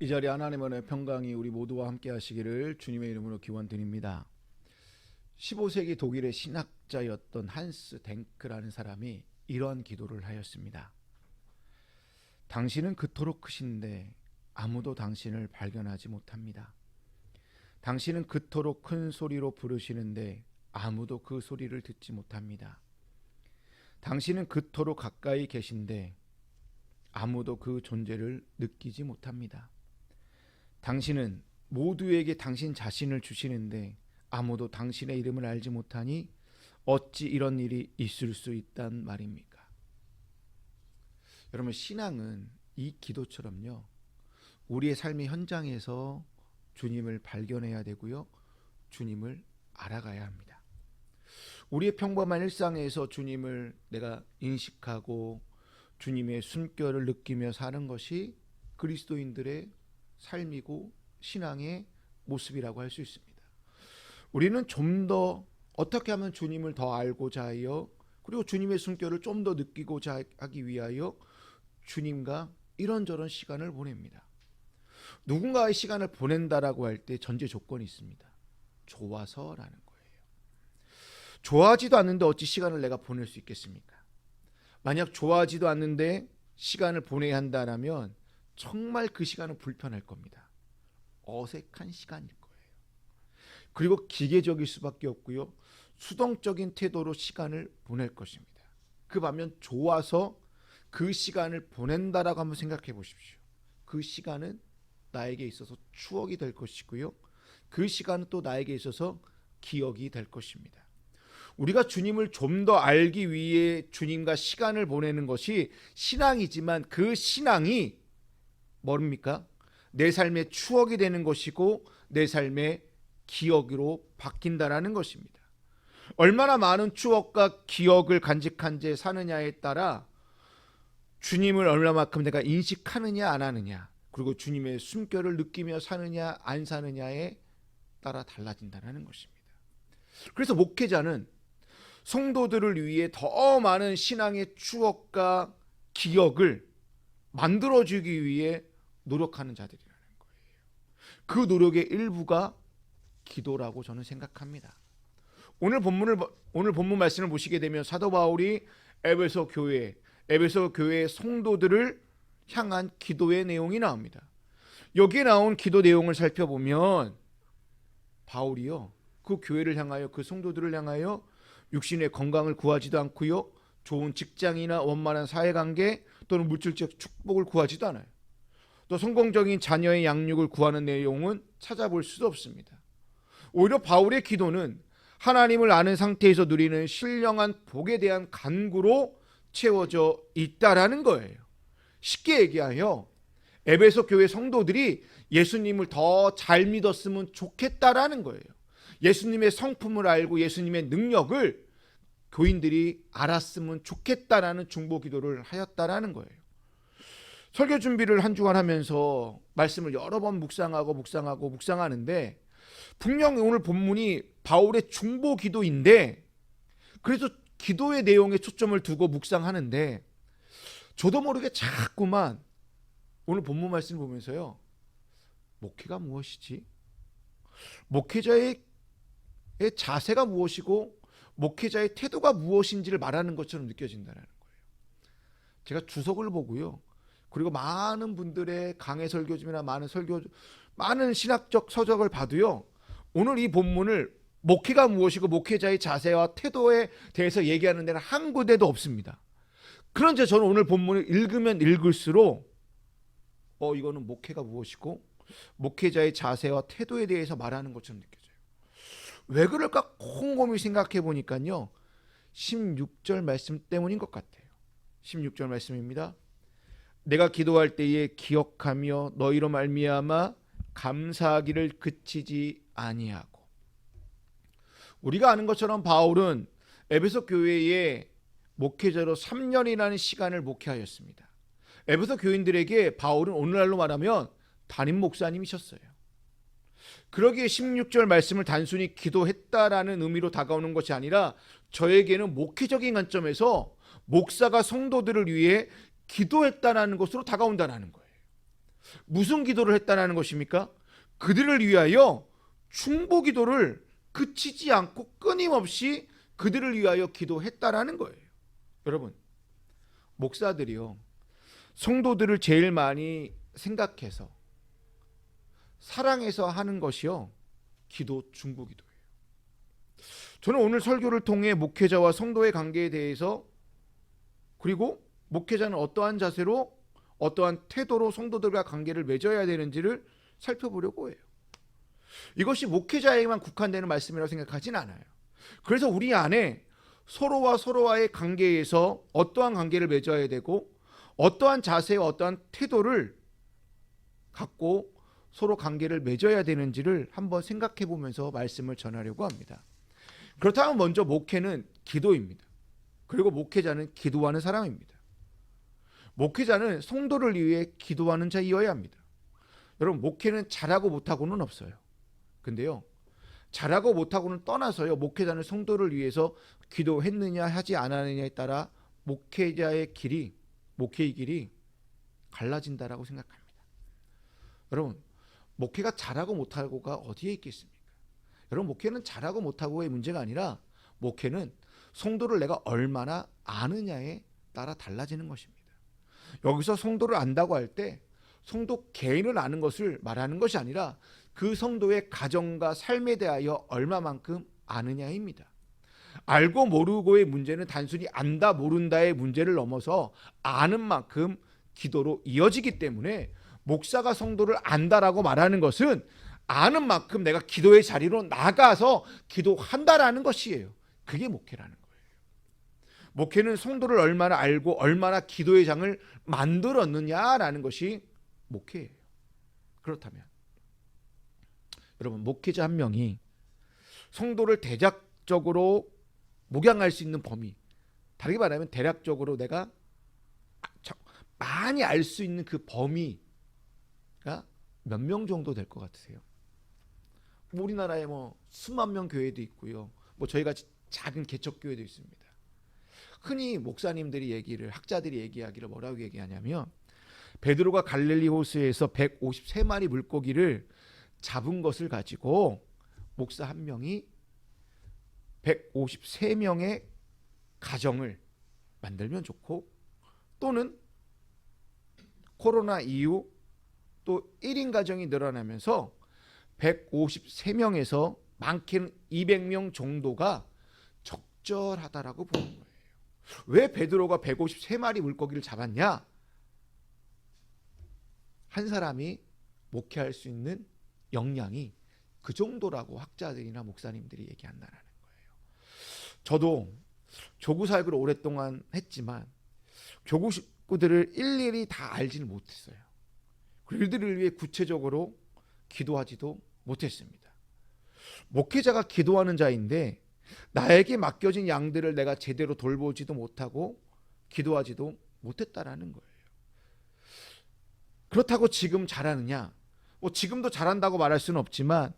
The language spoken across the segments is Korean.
이 자리에 하나님의 은혜 평강이 우리 모두와 함께 하시기를 주님의 이름으로 기원드립니다. 15세기 독일의 신학자였던 한스 댕크라는 사람이 이러한 기도를 하였습니다. 당신은 그토록 크신데 아무도 당신을 발견하지 못합니다. 당신은 그토록 큰 소리로 부르시는데 아무도 그 소리를 듣지 못합니다. 당신은 그토록 가까이 계신데 아무도 그 존재를 느끼지 못합니다. 당신은 모두에게 당신 자신을 주시는데 아무도 당신의 이름을 알지 못하니 어찌 이런 일이 있을 수 있단 말입니까? 여러분, 신앙은 이 기도처럼요, 우리의 삶의 현장에서 주님을 발견해야 되고요, 주님을 알아가야 합니다. 우리의 평범한 일상에서 주님을 내가 인식하고 주님의 숨결을 느끼며 사는 것이 그리스도인들의 삶이고 신앙의 모습이라고 할 수 있습니다. 우리는 좀 더 어떻게 하면 주님을 더 알고자 하여, 그리고 주님의 숨결을 좀 더 느끼고자 하기 위하여 주님과 이런저런 시간을 보냅니다. 누군가의 시간을 보낸다라고 할 때 전제 조건이 있습니다. 좋아서라는 거예요. 좋아하지도 않는데 어찌 시간을 내가 보낼 수 있겠습니까? 만약 좋아하지도 않는데 시간을 보내야 한다면 정말 그 시간은 불편할 겁니다. 어색한 시간일 거예요. 그리고 기계적일 수밖에 없고요, 수동적인 태도로 시간을 보낼 것입니다. 그 반면 좋아서 그 시간을 보낸다라고 한번 생각해 보십시오. 그 시간은 나에게 있어서 추억이 될 것이고요, 그 시간은 또 나에게 있어서 기억이 될 것입니다. 우리가 주님을 좀 더 알기 위해 주님과 시간을 보내는 것이 신앙이지만 그 신앙이 뭡니까? 내 삶의 추억이 되는 것이고 내 삶의 기억으로 바뀐다라는 것입니다. 얼마나 많은 추억과 기억을 간직한 채 사느냐에 따라 주님을 얼마만큼 내가 인식하느냐 안 하느냐, 그리고 주님의 숨결을 느끼며 사느냐 안 사느냐에 따라 달라진다는 것입니다. 그래서 목회자는 성도들을 위해 더 많은 신앙의 추억과 기억을 만들어주기 위해 노력하는 자들이라는 거예요. 그 노력의 일부가 기도라고 저는 생각합니다. 오늘 본문 말씀을 보시게 되면 사도 바울이 에베소 교회의 성도들을 향한 기도의 내용이 나옵니다. 여기에 나온 기도 내용을 살펴보면 바울이요, 그 교회를 향하여, 그 성도들을 향하여 육신의 건강을 구하지도 않고요, 좋은 직장이나 원만한 사회관계 또는 물질적 축복을 구하지도 않아요. 또 성공적인 자녀의 양육을 구하는 내용은 찾아볼 수도 없습니다. 오히려 바울의 기도는 하나님을 아는 상태에서 누리는 신령한 복에 대한 간구로 채워져 있다라는 거예요. 쉽게 얘기하여 에베소 교회 성도들이 예수님을 더 잘 믿었으면 좋겠다라는 거예요. 예수님의 성품을 알고 예수님의 능력을 교인들이 알았으면 좋겠다라는 중보 기도를 하였다라는 거예요. 설교 준비를 한 주간 하면서 말씀을 여러 번 묵상하는데 분명히 오늘 본문이 바울의 중보 기도인데, 그래서 기도의 내용에 초점을 두고 묵상하는데 저도 모르게 자꾸만 오늘 본문 말씀을 보면서요, 목회가 무엇이지? 목회자의 자세가 무엇이고 목회자의 태도가 무엇인지를 말하는 것처럼 느껴진다는 거예요. 제가 주석을 보고요, 그리고 많은 분들의 강해 설교집이나 많은 신학적 서적을 봐도요, 오늘 이 본문을 목회가 무엇이고 목회자의 자세와 태도에 대해서 얘기하는 데는 한 군데도 없습니다. 그런데 저는 오늘 본문을 읽으면 읽을수록 이거는 목회가 무엇이고 목회자의 자세와 태도에 대해서 말하는 것처럼 느껴져요. 왜 그럴까 곰곰이 생각해 보니까요, 16절 말씀 때문인 것 같아요. 16절 말씀입니다. 내가 기도할 때에 기억하며 너희로 말미암아 감사하기를 그치지 아니하고. 우리가 아는 것처럼 바울은 에베소 교회의 목회자로 3년이라는 시간을 목회하였습니다. 에베소 교인들에게 바울은 오늘날로 말하면 담임 목사님이셨어요. 그러기에 16절 말씀을 단순히 기도했다라는 의미로 다가오는 것이 아니라 저에게는 목회적인 관점에서 목사가 성도들을 위해 기도했다라는 것으로 다가온다는 거예요. 무슨 기도를 했다는 것입니까? 그들을 위하여 중보 기도를 그치지 않고 끊임없이 그들을 위하여 기도했다라는 거예요. 여러분, 목사들이요, 성도들을 제일 많이 생각해서 사랑해서 하는 것이요, 기도, 중보 기도예요. 저는 오늘 설교를 통해 목회자와 성도의 관계에 대해서, 그리고 목회자는 어떠한 자세로, 어떠한 태도로 성도들과 관계를 맺어야 되는지를 살펴보려고 해요. 이것이 목회자에게만 국한되는 말씀이라고 생각하진 않아요. 그래서 우리 안에 서로와 서로와의 관계에서 어떠한 관계를 맺어야 되고, 어떠한 자세와 어떠한 태도를 갖고 서로 관계를 맺어야 되는지를 한번 생각해 보면서 말씀을 전하려고 합니다. 그렇다면 먼저 목회는 기도입니다. 그리고 목회자는 기도하는 사람입니다. 목회자는 성도를 위해 기도하는 자이어야 합니다. 여러분, 목회는 잘하고 못하고는 없어요. 근데요, 잘하고 못하고는 떠나서요, 목회자는 성도를 위해서 기도했느냐 하지 않았느냐에 따라 목회자의 길이, 목회의 길이 갈라진다라고 생각합니다. 여러분, 목회가 잘하고 못하고가 어디에 있겠습니까? 여러분, 목회는 잘하고 못하고의 문제가 아니라 목회는 성도를 내가 얼마나 아느냐에 따라 달라지는 것입니다. 여기서 성도를 안다고 할 때 성도 개인을 아는 것을 말하는 것이 아니라 그 성도의 가정과 삶에 대하여 얼마만큼 아느냐입니다. 알고 모르고의 문제는 단순히 안다 모른다의 문제를 넘어서 아는 만큼 기도로 이어지기 때문에, 목사가 성도를 안다라고 말하는 것은 아는 만큼 내가 기도의 자리로 나가서 기도한다라는 것이에요. 그게 목회라는 거예요. 목회는 성도를 얼마나 알고 얼마나 기도의 장을 만들었느냐라는 것이 목회예요. 그렇다면 여러분, 목회자 한 명이 성도를 대략적으로 목양할 수 있는 범위, 다르게 말하면 대략적으로 내가 많이 알 수 있는 그 범위가 몇 명 정도 될 것 같으세요? 우리나라에 뭐 수만 명 교회도 있고요, 뭐 저희가 작은 개척교회도 있습니다. 흔히 목사님들이 얘기를, 학자들이 얘기하기를 뭐라고 얘기하냐면, 베드로가 갈릴리 호수에서 153마리 물고기를 잡은 것을 가지고 목사 한 명이 153명의 가정을 만들면 좋고, 또는 코로나 이후 또 1인 가정이 늘어나면서 153명에서 많게는 200명 정도가 적절하다라고 보는 거예요. 왜 베드로가 153마리 물고기를 잡았냐? 한 사람이 목회할 수 있는 역량이 그 정도라고 학자들이나 목사님들이 얘기한다는 거예요. 저도 교구 사역을 오랫동안 했지만 교구 식구들을 일일이 다 알지는 못했어요. 그들을 위해 구체적으로 기도하지도 못했습니다. 목회자가 기도하는 자인데 나에게 맡겨진 양들을 내가 제대로 돌보지도 못하고 기도하지도 못했다라는 거예요. 그렇다고 지금 잘하느냐? 뭐 지금도 잘한다고 말할 수는 없지만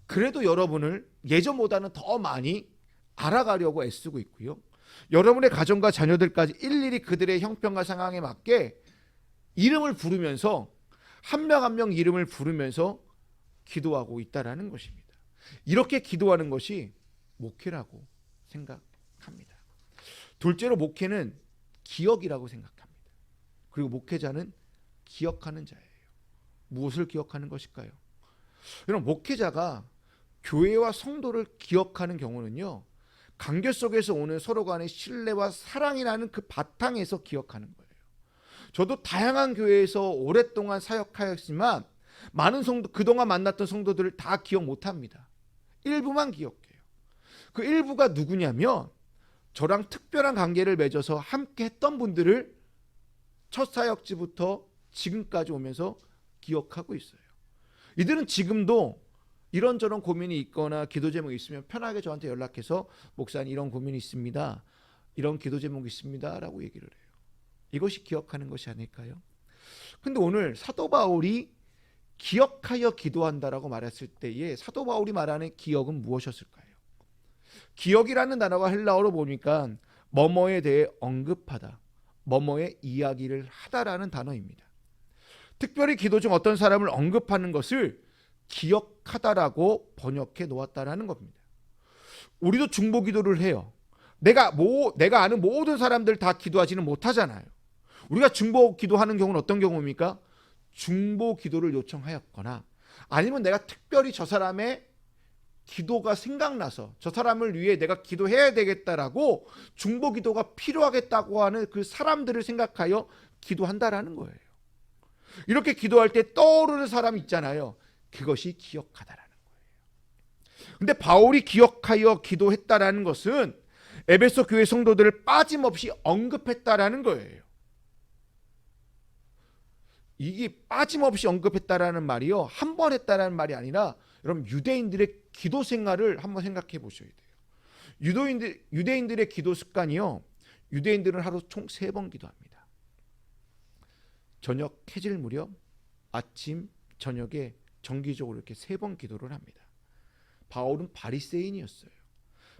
그래도 여러분을 예전보다는 더 많이 알아가려고 애쓰고 있고요. 여러분의 가정과 자녀들까지 일일이 그들의 형편과 상황에 맞게 이름을 부르면서, 한 명 한 명 이름을 부르면서 기도하고 있다라는 것입니다. 이렇게 기도하는 것이 목회라고 생각합니다. 둘째로 목회는 기억이라고 생각합니다. 그리고 목회자는 기억하는 자예요. 무엇을 기억하는 것일까요? 여러분, 목회자가 교회와 성도를 기억하는 경우는요, 관계 속에서 오는 서로 간의 신뢰와 사랑이라는 그 바탕에서 기억하는 거예요. 저도 다양한 교회에서 오랫동안 사역하였지만 많은 성도, 그동안 만났던 성도들을 다 기억 못합니다. 일부만 기억해요. 그 일부가 누구냐면 저랑 특별한 관계를 맺어서 함께 했던 분들을 첫 사역지부터 지금까지 오면서 기억하고 있어요. 이들은 지금도 이런저런 고민이 있거나 기도 제목이 있으면 편하게 저한테 연락해서 목사님 이런 고민이 있습니다, 이런 기도 제목이 있습니다 라고 얘기를 해요. 이것이 기억하는 것이 아닐까요? 근데 오늘 사도 바울이 기억하여 기도한다라고 말했을 때에 사도 바울이 말하는 기억은 무엇이었을까요? 기억이라는 단어가 헬라어로 보니까 뭐뭐에 대해 언급하다, 뭐뭐의 이야기를 하다라는 단어입니다. 특별히 기도 중 어떤 사람을 언급하는 것을 기억하다라고 번역해 놓았다라는 겁니다. 우리도 중보 기도를 해요. 내가 아는 모든 사람들 다 기도하지는 못하잖아요. 우리가 중보 기도하는 경우는 어떤 경우입니까? 중보 기도를 요청하였거나 아니면 내가 특별히 저 사람의 기도가 생각나서 저 사람을 위해 내가 기도해야 되겠다라고 중보 기도가 필요하겠다고 하는 그 사람들을 생각하여 기도한다라는 거예요. 이렇게 기도할 때 떠오르는 사람 있잖아요. 그것이 기억하다라는 거예요. 근데 바울이 기억하여 기도했다라는 것은 에베소 교회 성도들을 빠짐없이 언급했다라는 거예요. 이게 빠짐없이 언급했다라는 말이요, 한 번 했다라는 말이 아니라 여러분 유대인들의 기도 생활을 한번 생각해 보셔야 돼요. 유대인들의 기도 습관이요, 유대인들은 하루 총 3번 기도합니다. 저녁 해질 무렵, 아침, 저녁에 정기적으로 이렇게 3번 기도를 합니다. 바울은 바리새인이었어요.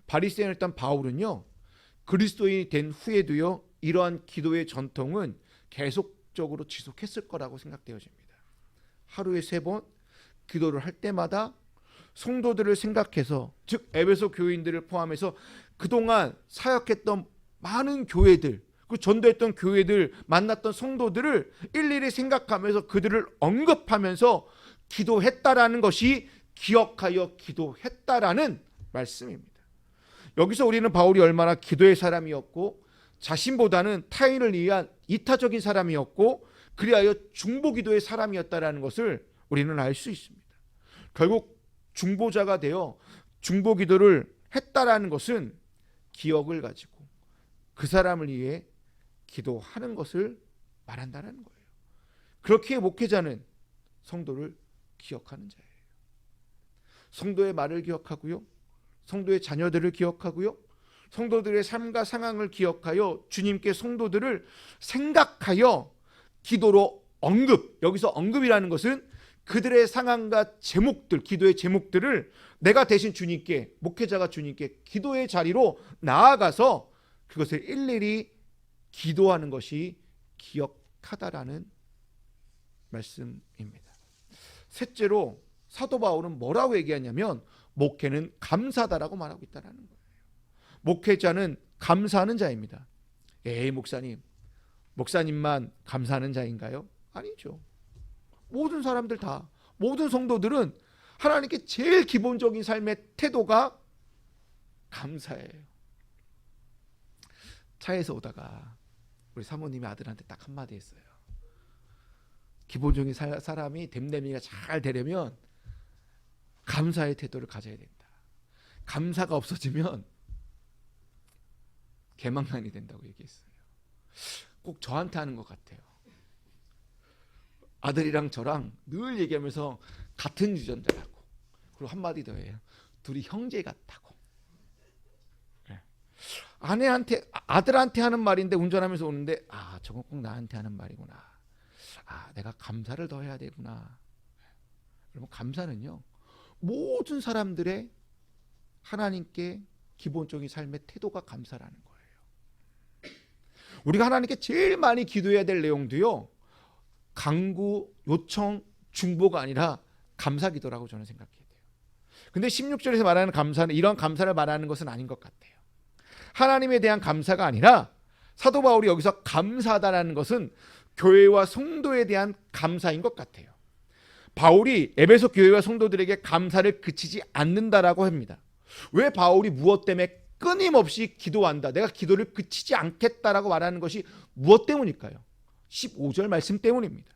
바리새인이었던 바울은요, 그리스도인이 된 후에도요, 이러한 기도의 전통은 계속적으로 지속했을 거라고 생각되어집니다. 하루에 3번 기도를 할 때마다 성도들을 생각해서, 즉 에베소 교인들을 포함해서 그동안 사역했던 많은 교회들, 그 전도했던 교회들, 만났던 성도들을 일일이 생각하면서 그들을 언급하면서 기도했다라는 것이 기억하여 기도했다라는 말씀입니다. 여기서 우리는 바울이 얼마나 기도의 사람이었고 자신보다는 타인을 위한 이타적인 사람이었고 그리하여 중보기도의 사람이었다라는 것을 우리는 알 수 있습니다. 결국 중보자가 되어 중보기도를 했다라는 것은 기억을 가지고 그 사람을 위해 기도하는 것을 말한다는 거예요. 그렇게 목회자는 성도를 기억하는 자예요. 성도의 말을 기억하고요, 성도의 자녀들을 기억하고요, 성도들의 삶과 상황을 기억하여 주님께 성도들을 생각하여 기도로 언급, 여기서 언급이라는 것은 그들의 상황과 제목들, 기도의 제목들을 내가 대신 주님께, 목회자가 주님께 기도의 자리로 나아가서 그것을 일일이 기도하는 것이 기억하다라는 말씀입니다. 셋째로 사도 바울은 뭐라고 얘기하냐면 목회는 감사다라고 말하고 있다는 거예요. 목회자는 감사하는 자입니다. 에이, 목사님만 감사하는 자인가요? 아니죠. 모든 사람들 다, 모든 성도들은 하나님께 제일 기본적인 삶의 태도가 감사예요. 차에서 오다가 우리 사모님이 아들한테 딱 한마디 했어요. 기본적인 사람이 됨됨이가 잘 되려면 감사의 태도를 가져야 된다. 감사가 없어지면 개망난이 된다고 얘기했어요. 꼭 저한테 하는 것 같아요. 아들이랑 저랑 늘 얘기하면서 같은 유전자라고, 그리고 한마디 더 해요. 둘이 형제 같다고. 아들한테 하는 말인데 운전하면서 오는데, 아, 저건 꼭 나한테 하는 말이구나. 아, 내가 감사를 더 해야 되구나. 여러분, 감사는요, 모든 사람들의 하나님께 기본적인 삶의 태도가 감사라는 거예요. 우리가 하나님께 제일 많이 기도해야 될 내용도요, 간구, 요청, 중보가 아니라 감사 기도라고 저는 생각해요. 근데 16절에서 말하는 감사는 이런 감사를 말하는 것은 아닌 것 같아요. 하나님에 대한 감사가 아니라 사도 바울이 여기서 감사하다라는 것은 교회와 성도에 대한 감사인 것 같아요. 바울이 에베소 교회와 성도들에게 감사를 그치지 않는다라고 합니다. 왜 바울이 무엇 때문에 끊임없이 기도한다, 내가 기도를 그치지 않겠다라고 말하는 것이 무엇 때문일까요? 15절 말씀 때문입니다.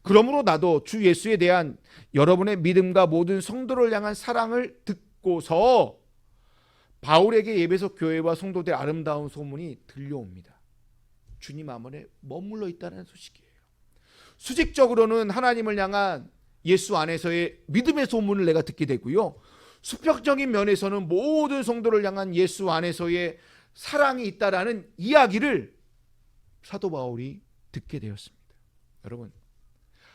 그러므로 나도 주 예수에 대한 여러분의 믿음과 모든 성도를 향한 사랑을 듣고서 바울에게 에베소 교회와 성도들의 아름다운 소문이 들려옵니다. 주님 안에 머물러 있다는 소식이에요. 수직적으로는 하나님을 향한 예수 안에서의 믿음의 소문을 내가 듣게 되고요, 수평적인 면에서는 모든 성도를 향한 예수 안에서의 사랑이 있다라는 이야기를 사도 바울이 듣게 되었습니다. 여러분,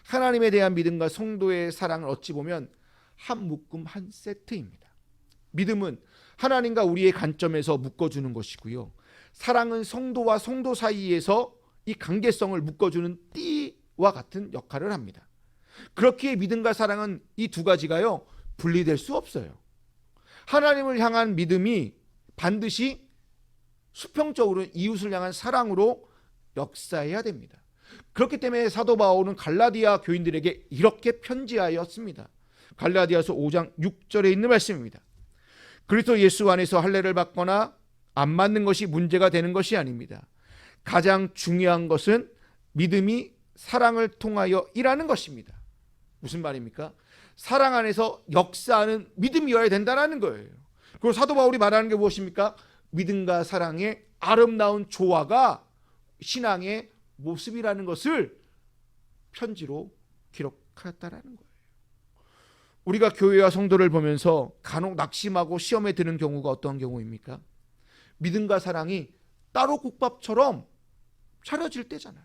하나님에 대한 믿음과 성도의 사랑을 어찌 보면 한 묶음 한 세트입니다. 믿음은 하나님과 우리의 관점에서 묶어주는 것이고요, 사랑은 성도와 성도 사이에서 이 관계성을 묶어주는 띠 같은 역할을 합니다. 그렇기에 믿음과 사랑은 이 두 가지가요 분리될 수 없어요. 하나님을 향한 믿음이 반드시 수평적으로 이웃을 향한 사랑으로 역사해야 됩니다. 그렇기 때문에 사도 바울은 갈라디아 교인들에게 이렇게 편지하였습니다. 갈라디아서 5장 6절에 있는 말씀입니다. 그리스도 예수 안에서 할례를 받거나 안 맞는 것이 문제가 되는 것이 아닙니다. 가장 중요한 것은 믿음이 사랑을 통하여 일하는 것입니다. 무슨 말입니까? 사랑 안에서 역사하는 믿음이어야 된다는 거예요. 그리고 사도 바울이 말하는 게 무엇입니까? 믿음과 사랑의 아름다운 조화가 신앙의 모습이라는 것을 편지로 기록하였다는 거예요. 우리가 교회와 성도를 보면서 간혹 낙심하고 시험에 드는 경우가 어떤 경우입니까? 믿음과 사랑이 따로 국밥처럼 차려질 때잖아요.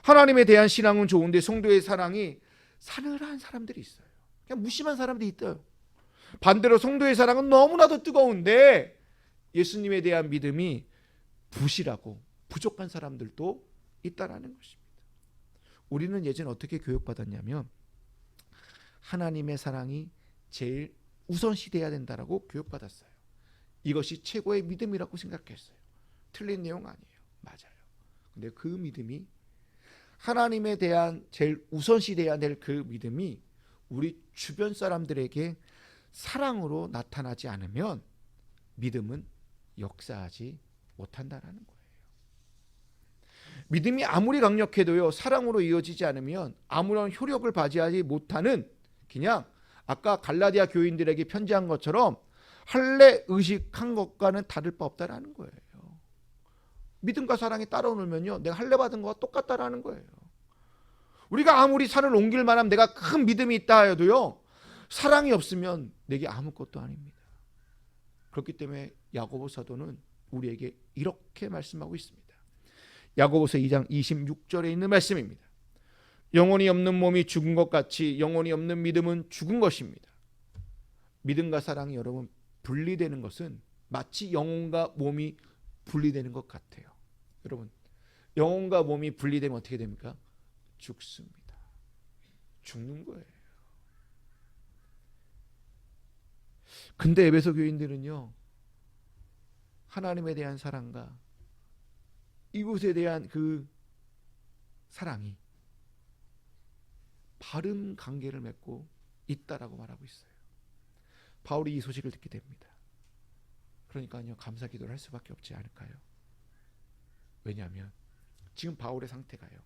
하나님에 대한 신앙은 좋은데 성도의 사랑이 사늘한 사람들이 있어요. 그냥 무심한 사람들이 있어요. 반대로 성도의 사랑은 너무나도 뜨거운데 예수님에 대한 믿음이 부실하고 부족한 사람들도 있다라는 것입니다. 우리는 예전에 어떻게 교육받았냐면 하나님의 사랑이 제일 우선시돼야 된다라고 교육받았어요. 이것이 최고의 믿음이라고 생각했어요. 틀린 내용 아니에요. 맞아요. 근데 그 믿음이 하나님에 대한 제일 우선시돼야 될 그 믿음이 우리 주변 사람들에게 사랑으로 나타나지 않으면 믿음은 역사하지 못한다라는 거예요. 믿음이 아무리 강력해도요 사랑으로 이어지지 않으면 아무런 효력을 발휘하지 못하는 그냥 아까 갈라디아 교인들에게 편지한 것처럼 할례 의식한 것과는 다를 바 없다라는 거예요. 믿음과 사랑이 따로 놀면요 내가 할례 받은 거와 똑같다라는 거예요. 우리가 아무리 산을 옮길 만한 내가 큰 믿음이 있다 해도요 사랑이 없으면 내게 아무것도 아닙니다. 그렇기 때문에 야고보 사도는 우리에게 이렇게 말씀하고 있습니다. 야고보서 2장 26절에 있는 말씀입니다. 영혼이 없는 몸이 죽은 것 같이 영혼이 없는 믿음은 죽은 것입니다. 믿음과 사랑이 여러분 분리되는 것은 마치 영혼과 몸이 분리되는 것 같아요. 여러분 영혼과 몸이 분리되면 어떻게 됩니까? 죽습니다. 죽는 거예요. 근데 에베소 교인들은요 하나님에 대한 사랑과 이웃에 대한 그 사랑이 바른 관계를 맺고 있다라고 말하고 있어요. 바울이 이 소식을 듣게 됩니다. 그러니까요 감사 기도를 할 수밖에 없지 않을까요? 왜냐하면 지금 바울의 상태가요.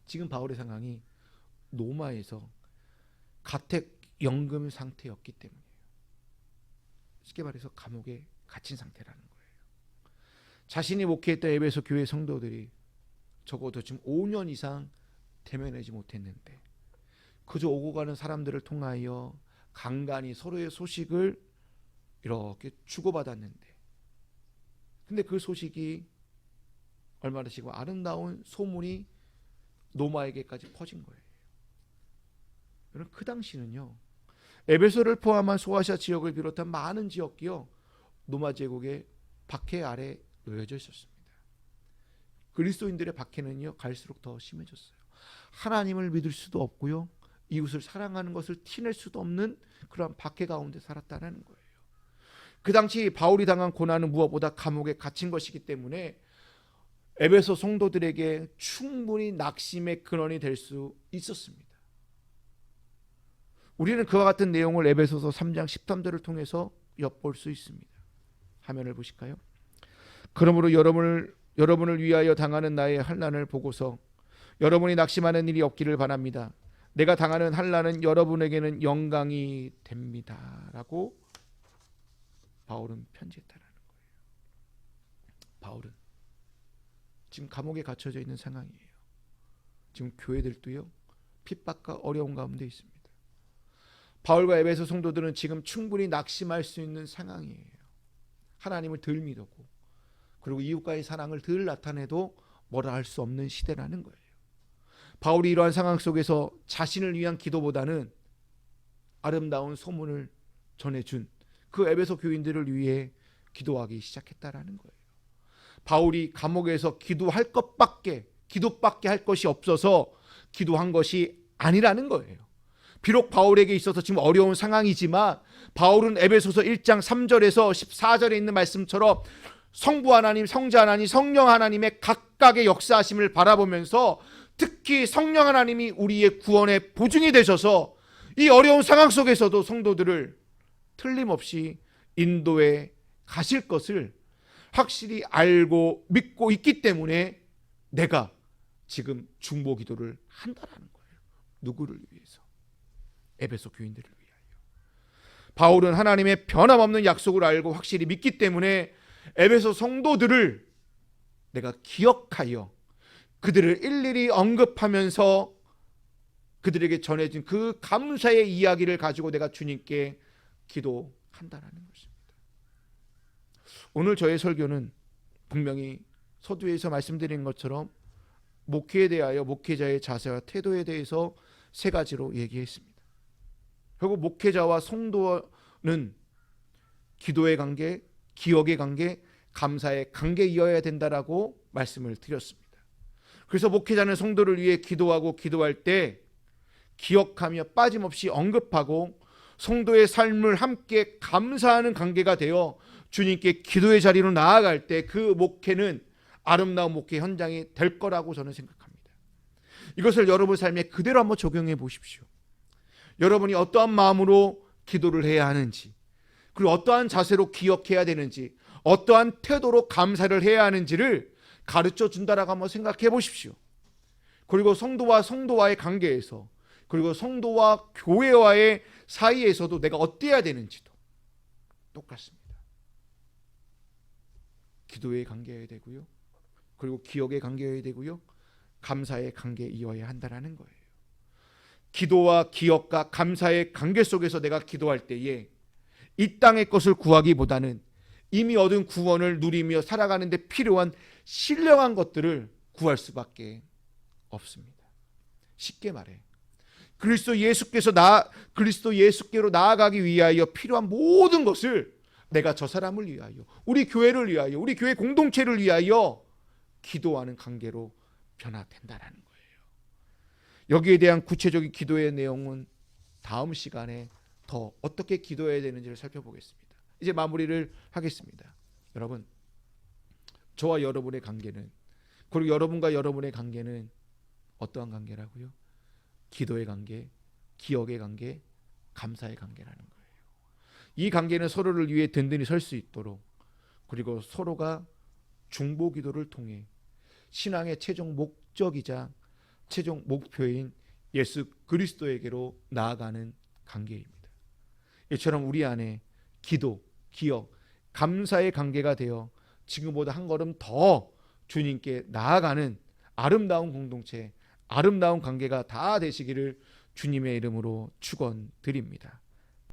지금 바울의 상황이 로마에서 가택 연금 상태였기 때문이에요. 쉽게 말해서 감옥에 갇힌 상태라는 거예요. 자신이 목회했던 에베소 교회 성도들이 적어도 지금 5년 이상 대면하지 못했는데 그저 오고 가는 사람들을 통하여 간간히 서로의 소식을 이렇게 주고받았는데 근데 그 소식이 얼마나 지금 아름다운 소문이 로마에게까지 퍼진 거예요. 여러분 그 당시는요 에베소를 포함한 소아시아 지역을 비롯한 많은 지역이요 로마 제국의 박해 아래 놓여져 있었습니다. 그리스도인들의 박해는요 갈수록 더 심해졌어요. 하나님을 믿을 수도 없고요 이웃을 사랑하는 것을 티낼 수도 없는 그런 박해 가운데 살았다는 거예요. 그 당시 바울이 당한 고난은 무엇보다 감옥에 갇힌 것이기 때문에 에베소 성도들에게 충분히 낙심의 근원이 될 수 있었습니다. 우리는 그와 같은 내용을 에베소서 3장 13절을 통해서 엿볼 수 있습니다. 화면을 보실까요? 그러므로 여러분을 위하여 당하는 나의 환난을 보고서 여러분이 낙심하는 일이 없기를 바랍니다. 내가 당하는 환난은 여러분에게는 영광이 됩니다. 라고 바울은 편지했다는 거예요. 바울은 지금 감옥에 갇혀져 있는 상황이에요. 지금 교회들도요 핍박과 어려운 가운데 있습니다. 바울과 에베소 성도들은 지금 충분히 낙심할 수 있는 상황이에요. 하나님을 덜 믿었고 그리고 이웃과의 사랑을 덜 나타내도 뭐라 할 수 없는 시대라는 거예요. 바울이 이러한 상황 속에서 자신을 위한 기도보다는 아름다운 소문을 전해준 그 에베소 교인들을 위해 기도하기 시작했다라는 거예요. 바울이 감옥에서 기도할 것밖에 기도밖에 할 것이 없어서 기도한 것이 아니라는 거예요. 비록 바울에게 있어서 지금 어려운 상황이지만 바울은 에베소서 1장 3절에서 14절에 있는 말씀처럼 성부 하나님, 성자 하나님, 성령 하나님의 각각의 역사하심을 바라보면서 특히 성령 하나님이 우리의 구원의 보증이 되셔서 이 어려운 상황 속에서도 성도들을 틀림없이 인도해 가실 것을 확실히 알고 믿고 있기 때문에 내가 지금 중보 기도를 한다라는 거예요. 누구를 위해서? 에베소 교인들을 위하여. 바울은 하나님의 변함없는 약속을 알고 확실히 믿기 때문에 에베소 성도들을 내가 기억하여 그들을 일일이 언급하면서 그들에게 전해진 그 감사의 이야기를 가지고 내가 주님께 기도한다라는 것입니다. 오늘 저의 설교는 분명히 서두에서 말씀드린 것처럼 목회에 대하여 목회자의 자세와 태도에 대해서 세 가지로 얘기했습니다. 결국 목회자와 성도는 기도의 관계, 기억의 관계, 감사의 관계이어야 된다라고 말씀을 드렸습니다. 그래서 목회자는 성도를 위해 기도하고 기도할 때 기억하며 빠짐없이 언급하고 성도의 삶을 함께 감사하는 관계가 되어 주님께 기도의 자리로 나아갈 때 그 목회는 아름다운 목회 현장이 될 거라고 저는 생각합니다. 이것을 여러분 삶에 그대로 한번 적용해 보십시오. 여러분이 어떠한 마음으로 기도를 해야 하는지, 그리고 어떠한 자세로 기억해야 되는지, 어떠한 태도로 감사를 해야 하는지를 가르쳐 준다라고 한번 생각해 보십시오. 그리고 성도와 성도와의 관계에서, 그리고 성도와 교회와의 사이에서도 내가 어때야 되는지도 똑같습니다. 기도의 관계여야 되고요, 그리고 기억의 관계여야 되고요, 감사의 관계이어야 한다라는 거예요. 기도와 기억과 감사의 관계 속에서 내가 기도할 때에 이 땅의 것을 구하기보다는 이미 얻은 구원을 누리며 살아가는 데 필요한 신령한 것들을 구할 수밖에 없습니다. 쉽게 말해 그리스도 예수께로 나아가기 위하여 필요한 모든 것을 내가 저 사람을 위하여, 우리 교회를 위하여, 우리 교회 공동체를 위하여 기도하는 관계로 변화된다라는 거예요. 여기에 대한 구체적인 기도의 내용은 다음 시간에 더 어떻게 기도해야 되는지를 살펴보겠습니다. 이제 마무리를 하겠습니다. 여러분, 저와 여러분의 관계는, 그리고 여러분과 여러분의 관계는 어떠한 관계라고요? 기도의 관계, 기억의 관계, 감사의 관계라는 거예요. 이 관계는 서로를 위해 든든히 설 수 있도록, 그리고 서로가 중보 기도를 통해 신앙의 최종 목적이자 최종 목표인 예수 그리스도에게로 나아가는 관계입니다. 이처럼 우리 안에 기도, 기억, 감사의 관계가 되어 지금보다 한 걸음 더 주님께 나아가는 아름다운 공동체, 아름다운 관계가 다 되시기를 주님의 이름으로 축원드립니다.